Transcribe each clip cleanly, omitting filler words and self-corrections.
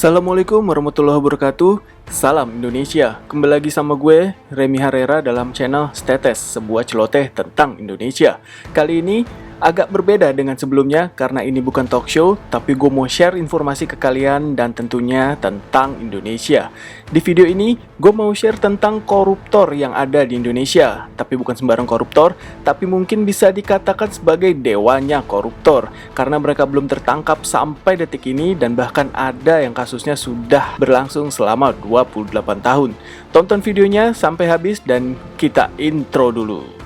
Assalamualaikum warahmatullahi wabarakatuh. Salam Indonesia. Kembali lagi sama gue, Remy Herrera, dalam channel Stetes, sebuah celoteh tentang Indonesia. Kali ini agak berbeda dengan sebelumnya karena ini bukan talk show, tapi gue mau share informasi ke kalian dan tentunya tentang Indonesia. Di video ini, gue mau share tentang koruptor yang ada di Indonesia. Tapi bukan sembarang koruptor, tapi mungkin bisa dikatakan sebagai dewanya koruptor. Karena mereka belum tertangkap sampai detik ini dan bahkan ada yang kasusnya sudah berlangsung selama 28 tahun. Tonton videonya sampai habis dan kita intro dulu.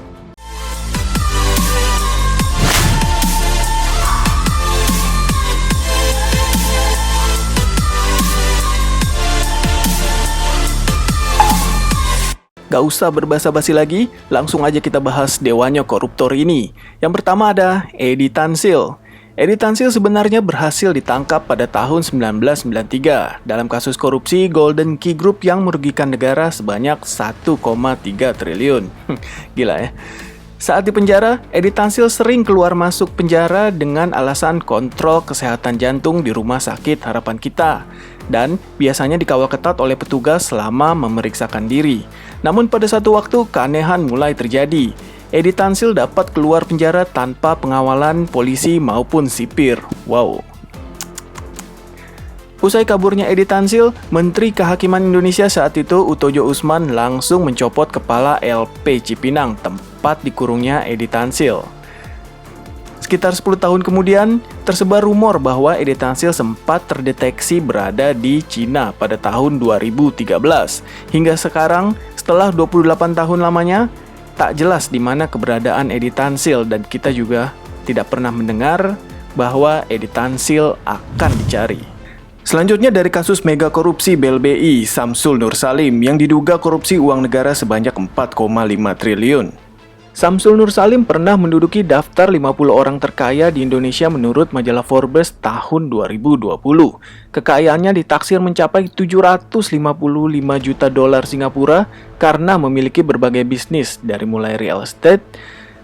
Gak usah berbasa-basi lagi, langsung aja kita bahas dewanya koruptor ini. Yang pertama ada Edi Tansil. Edi Tansil sebenarnya berhasil ditangkap pada tahun 1993 dalam kasus korupsi Golden Key Group yang merugikan negara sebanyak 1,3 triliun. Gila ya. Saat di penjara, Edi Tansil sering keluar masuk penjara dengan alasan kontrol kesehatan jantung di Rumah Sakit Harapan Kita, dan biasanya dikawal ketat oleh petugas selama memeriksakan diri. Namun pada satu waktu keanehan mulai terjadi. Edi Tansil dapat keluar penjara tanpa pengawalan polisi maupun sipir. Wow. Usai kaburnya Edi Tansil, Menteri Kehakiman Indonesia saat itu Utojo Usman langsung mencopot kepala LP Cipinang, tempat dikurungnya Edi Tansil. Sekitar 10 tahun kemudian, tersebar rumor bahwa Edi Tansil sempat terdeteksi berada di Cina pada tahun 2013. Hingga sekarang, setelah 28 tahun lamanya, tak jelas di mana keberadaan Edi Tansil dan kita juga tidak pernah mendengar bahwa Edi Tansil akan dicari. Selanjutnya dari kasus mega korupsi BLBI Samsul Nur Salim yang diduga korupsi uang negara sebanyak 4,5 triliun. Samsul Nur Salim pernah menduduki daftar 50 orang terkaya di Indonesia menurut majalah Forbes tahun 2020. Kekayaannya ditaksir mencapai 755 juta dolar Singapura karena memiliki berbagai bisnis dari mulai real estate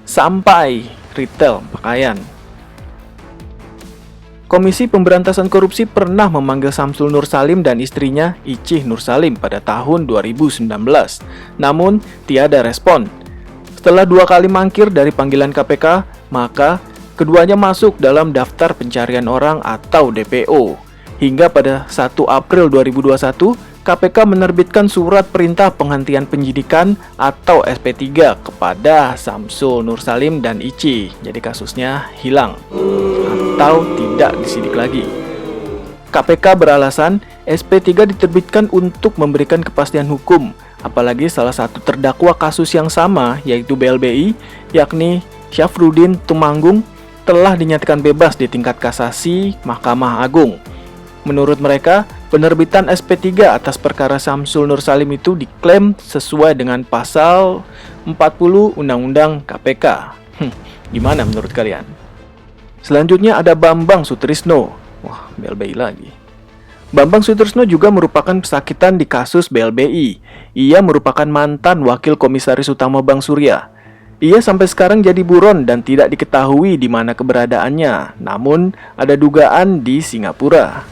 sampai retail pakaian. Komisi Pemberantasan Korupsi pernah memanggil Samsul Nur Salim dan istrinya Icih Nur Salim pada tahun 2019. Namun, tiada respon. Setelah 2 kali mangkir dari panggilan KPK, maka keduanya masuk dalam daftar pencarian orang atau DPO. Hingga pada 1 April 2021, KPK menerbitkan surat perintah penghentian penyidikan atau SP3 kepada Samsul Nur Salim dan Icih. Jadi kasusnya hilang atau tidak disidik lagi. KPK beralasan SP3 diterbitkan untuk memberikan kepastian hukum, apalagi salah satu terdakwa kasus yang sama yaitu BLBI, yakni Syafruddin Tumanggung, telah dinyatakan bebas di tingkat kasasi Mahkamah Agung. Menurut mereka, penerbitan SP3 atas perkara Samsul Nur Salim itu diklaim sesuai dengan pasal 40 Undang-Undang KPK. Gimana menurut kalian? Selanjutnya ada Bambang Sutrisno. Wah, BLBI lagi. Bambang Sutrisno juga merupakan pesakitan di kasus BLBI. Ia merupakan mantan wakil komisaris utama Bank Surya. Ia sampai sekarang jadi buron dan tidak diketahui di mana keberadaannya. Namun, ada dugaan di Singapura.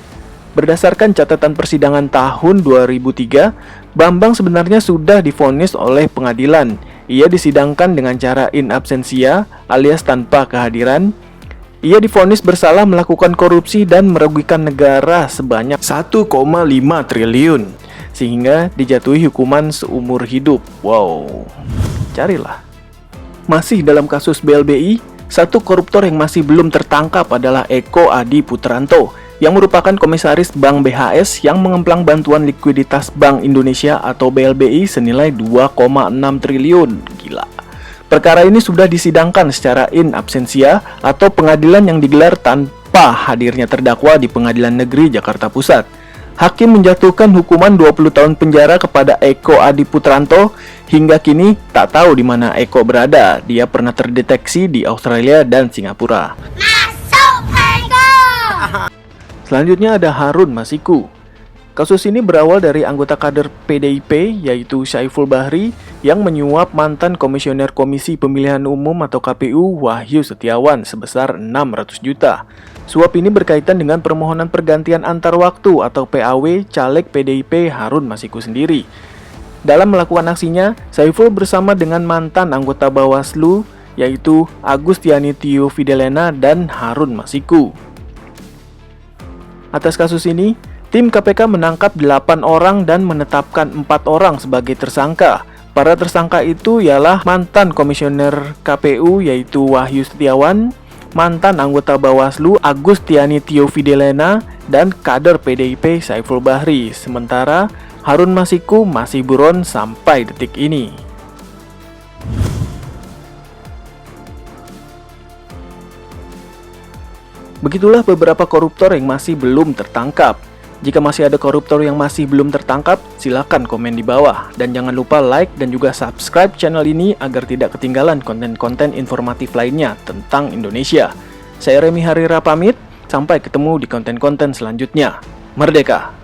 Berdasarkan catatan persidangan tahun 2003, Bambang sebenarnya sudah divonis oleh pengadilan. Ia disidangkan dengan cara in absentia alias tanpa kehadiran. Ia divonis bersalah melakukan korupsi dan merugikan negara sebanyak 1,5 triliun, sehingga dijatuhi hukuman seumur hidup. Wow, carilah. Masih dalam kasus BLBI, satu koruptor yang masih belum tertangkap adalah Eko Adi Putranto, yang merupakan komisaris Bank BHS yang mengemplang bantuan likuiditas Bank Indonesia atau BLBI senilai 2,6 triliun. Gila. Perkara ini sudah disidangkan secara in absentia atau pengadilan yang digelar tanpa hadirnya terdakwa di Pengadilan Negeri Jakarta Pusat. Hakim menjatuhkan hukuman 20 tahun penjara kepada Eko Adi Putranto. Hingga kini tak tahu di mana Eko berada. Dia pernah terdeteksi di Australia dan Singapura. Masuk Eko! Selanjutnya ada Harun Masiku. Kasus ini berawal dari anggota kader PDIP yaitu Syaiful Bahri yang menyuap mantan Komisioner Komisi Pemilihan Umum atau KPU Wahyu Setiawan sebesar 600 juta. Suap ini berkaitan dengan permohonan pergantian antar waktu atau PAW caleg PDIP Harun Masiku sendiri. Dalam melakukan aksinya, Saiful bersama dengan mantan anggota Bawaslu yaitu Agustiani Tio Fidelena dan Harun Masiku. Atas kasus ini, tim KPK menangkap 8 orang dan menetapkan 4 orang sebagai tersangka. Para tersangka itu ialah mantan komisioner KPU yaitu Wahyu Setiawan, mantan anggota Bawaslu Agustiani Tio Fidelena, dan kader PDIP Saiful Bahri. Sementara Harun Masiku masih buron sampai detik ini. Begitulah beberapa koruptor yang masih belum tertangkap. Jika masih ada koruptor yang masih belum tertangkap, silakan komen di bawah. Dan jangan lupa like dan juga subscribe channel ini agar tidak ketinggalan konten-konten informatif lainnya tentang Indonesia. Saya Remi Harira pamit, sampai ketemu di konten-konten selanjutnya. Merdeka!